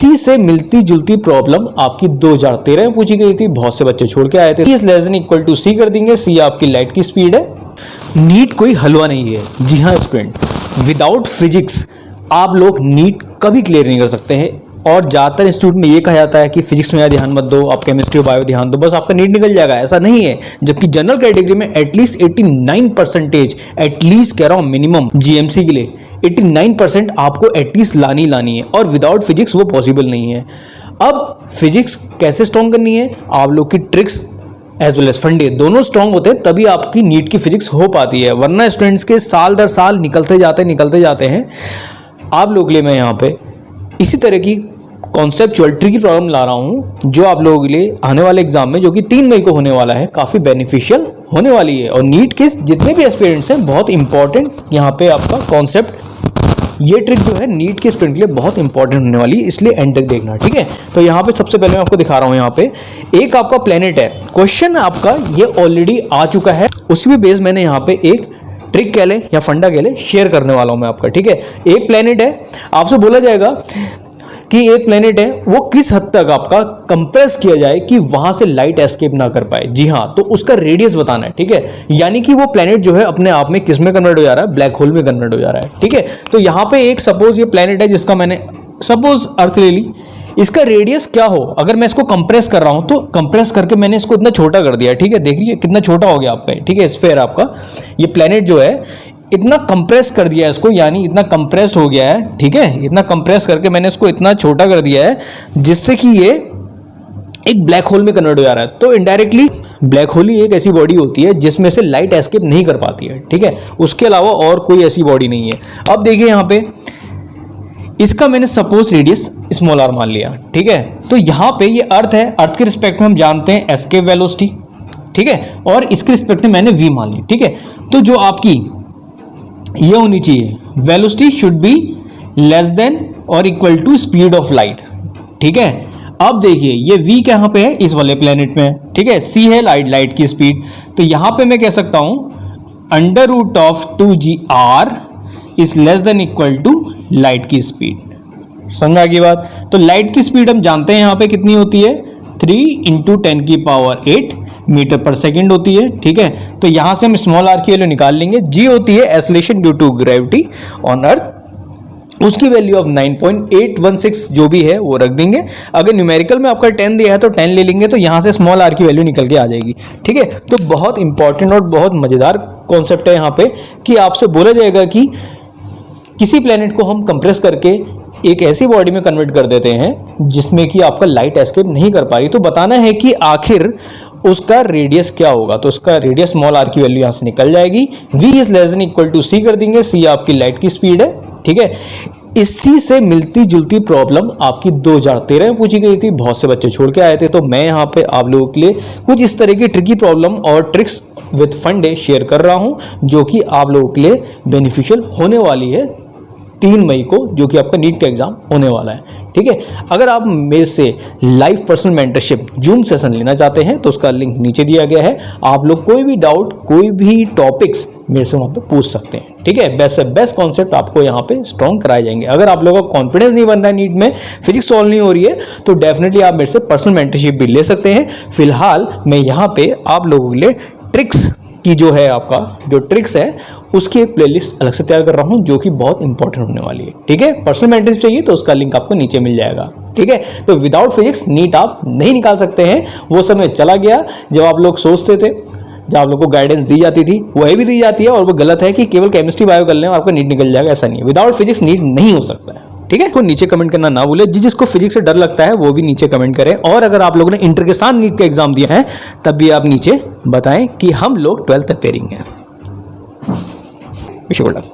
इसी से मिलती जुलती प्रॉब्लम आपकी 2013 में पूछी गई थी, बहुत से बच्चे छोड़ के आए थे। Is less than equal to c कर देंगे, सी आपकी लाइट की स्पीड है। नीट कोई हलवा नहीं है। जी हाँ स्टूडेंट, विदाउट फिजिक्स आप लोग नीट कभी क्लियर नहीं कर सकते हैं। और ज़्यादातर इंस्टीट्यूट में ये कहा जाता है कि फिजिक्स में ध्यान मत दो, आप केमिस्ट्री और बायो ध्यान दो, बस आपका नीट निकल जाएगा। ऐसा नहीं है। जबकि जनरल कैटेगरी में एटलीस्ट 89%, एटलीस्ट कह रहा हूँ मिनिमम जीएमसी के लिए 89% आपको एटलीस्ट लानी है, और विदाउट फिजिक्स वो पॉसिबल नहीं है। अब फिजिक्स कैसे स्ट्रॉन्ग करनी है, आप लोग की ट्रिक्स एज वेल एज फंडे दोनों स्ट्रॉन्ग होते हैं, तभी आपकी नीट की फिजिक्स हो पाती है। वरना स्टूडेंट्स के साल दर साल निकलते जाते हैं। आप लोग के लिए मैं यहाँ पे इसी तरह की कॉन्सेप्चुअल ट्रिकी प्रॉब्लम ला रहा हूँ, जो आप लोगों के लिए आने वाले एग्जाम में, जो कि 3 मई को होने वाला है, काफ़ी बेनिफिशियल होने वाली है। और नीट के जितने भी एस्पिरेंट्स हैं, बहुत इंपॉर्टेंट यहाँ पे आपका कॉन्सेप्ट, ये ट्रिक जो है नीट के स्टूडेंट के लिए बहुत इंपॉर्टेंट होने वाली है, इसलिए एंड तक देखना, ठीक है। तो यहाँ पे सबसे पहले मैं आपको दिखा रहा हूँ, यहाँ पे एक आपका प्लेनेट है। क्वेश्चन आपका ये ऑलरेडी आ चुका है, उसी भी बेस मैंने यहाँ पे एक ट्रिक कह ले या फंडा कह ले शेयर करने वाला हूँ मैं आपका, ठीक है। एक प्लेनेट है, आपसे बोला जाएगा कि एक प्लेनेट है, वो किस हद तक आपका कंप्रेस किया जाए कि वहां से लाइट एस्केप ना कर पाए। जी हाँ, तो उसका रेडियस बताना है, ठीक है। यानी कि वो प्लेनेट जो है अपने आप में किस में कन्वर्ट हो जा रहा है, ब्लैक होल में कन्वर्ट हो जा रहा है, ठीक है। तो यहाँ पे एक सपोज ये प्लेनेट है, जिसका मैंने सपोज अर्थ ले ली। इसका रेडियस क्या हो, अगर मैं इसको कंप्रेस कर रहा हूं, तो कंप्रेस करके मैंने इसको इतना छोटा कर दिया, ठीक है। देखिए कितना छोटा हो गया आपका, ठीक है। स्फीयर आपका ये प्लेनेट जो है इतना कंप्रेस कर दिया है इसको, यानी इतना कंप्रेस्ड हो गया है, ठीक है। इतना कंप्रेस करके मैंने इसको इतना छोटा कर दिया है, जिससे कि ये एक ब्लैक होल में कन्वर्ट हो जा रहा है। तो इनडायरेक्टली ब्लैक होल ही एक ऐसी बॉडी होती है जिसमें से लाइट एस्केप नहीं कर पाती है, ठीक है। उसके अलावा और कोई ऐसी बॉडी नहीं है। अब देखिए यहाँ पे इसका मैंने सपोज रेडियस स्मॉल आर मान लिया, ठीक है। तो यहाँ पे ये अर्थ है, अर्थ के रिस्पेक्ट में हम जानते हैं एस्केप वेलोसिटी, ठीक है। और इसके रिस्पेक्ट में मैंने v मान ली, ठीक है। तो जो आपकी ये होनी चाहिए, velocity should be less than और equal to speed of light, ठीक है। अब देखिए ये v कहाँ पे है, इस वाले प्लेनेट में, ठीक है। c है लाइट की स्पीड, तो यहाँ पे मैं कह सकता हूँ √2gr is less than equal to light की स्पीड। समझा की बात। तो लाइट की स्पीड हम जानते हैं यहाँ पे कितनी होती है, 3 × 10⁸ मीटर पर सेकेंड होती है, ठीक है। तो यहां से हम स्मॉल आर की वैल्यू निकाल लेंगे। जी होती है acceleration due to gravity on earth, उसकी वैल्यू ऑफ 9.816 जो भी है वो रख देंगे। अगर न्यूमेरिकल में आपका 10 दिया है तो 10 ले लेंगे, तो यहां से स्मॉल आर की वैल्यू निकल के आ जाएगी, ठीक है। तो बहुत इंपॉर्टेंट और बहुत मजेदार कॉन्सेप्ट है यहाँ पे, कि आपसे बोला जाएगा कि किसी प्लेनेट को हम कंप्रेस करके एक ऐसी बॉडी में कन्वर्ट कर देते हैं जिसमें कि आपका लाइट एस्केप नहीं कर पा रही। तो बताना है कि आखिर उसका रेडियस क्या होगा। तो उसका रेडियस स्मॉल आर की वैल्यू यहाँ से निकल जाएगी। v is less than equal to c कर देंगे, सी आपकी लाइट की स्पीड है, ठीक है। इसी से मिलती जुलती प्रॉब्लम आपकी 2013 में पूछी गई थी, बहुत से बच्चे छोड़ के आए थे। तो मैं यहाँ पे आप लोगों के लिए कुछ इस तरह की ट्रिकी प्रॉब्लम और ट्रिक्स विद फंडे शेयर कर रहा हूँ, जो कि आप लोगों के लिए बेनिफिशियल होने वाली है 3 मई को, जो कि आपका नीट का एग्जाम होने वाला है, ठीक है। अगर आप मेरे से live personal mentorship zoom session लेना चाहते हैं तो उसका लिंक नीचे दिया गया है। आप लोग कोई भी डाउट, कोई भी टॉपिक्स मेरे से वहाँ पे पूछ सकते हैं, ठीक है। बेस्ट से बेस्ट कॉन्सेप्ट आपको यहाँ पे स्ट्रॉन्ग कराए जाएंगे। अगर आप लोगों का कॉन्फिडेंस नहीं बन रहा है, नीट में फिजिक्स सॉल्व नहीं हो रही है, तो डेफिनेटली आप मेरे से पर्सनल मेंटरशिप भी ले सकते हैं। फिलहाल मैं यहाँ पे आप लोगों के लिए ट्रिक्स की जो है, आपका जो ट्रिक्स है उसकी एक प्लेलिस्ट अलग से तैयार कर रहा हूं, जो कि बहुत इंपॉर्टेंट होने वाली है, ठीक है। पर्सनल मेंटरशिप चाहिए तो उसका लिंक आपको नीचे मिल जाएगा, ठीक है। तो विदाउट फिजिक्स नीट आप नहीं निकाल सकते हैं। वो समय चला गया जब आप लोग सोचते थे, जब आप लोग को गाइडेंस दी जाती थी, वही भी दी जाती है, और वो गलत है कि केवल केमिस्ट्री बायो कर लें और आपका नीट निकल जाएगा। ऐसा नहीं है, विदाउट फिजिक्स नीट नहीं हो सकता है, ठीक है। तो नीचे कमेंट करना ना भूले। जिसको फिजिक्स से डर लगता है वो भी नीचे कमेंट करें। और अगर आप लोगों ने इंटर के साथ नीट का एग्जाम दिया है तब भी आप नीचे बताएं कि हम लोग 12th अपेयरिंग हैं। Wish you good luck.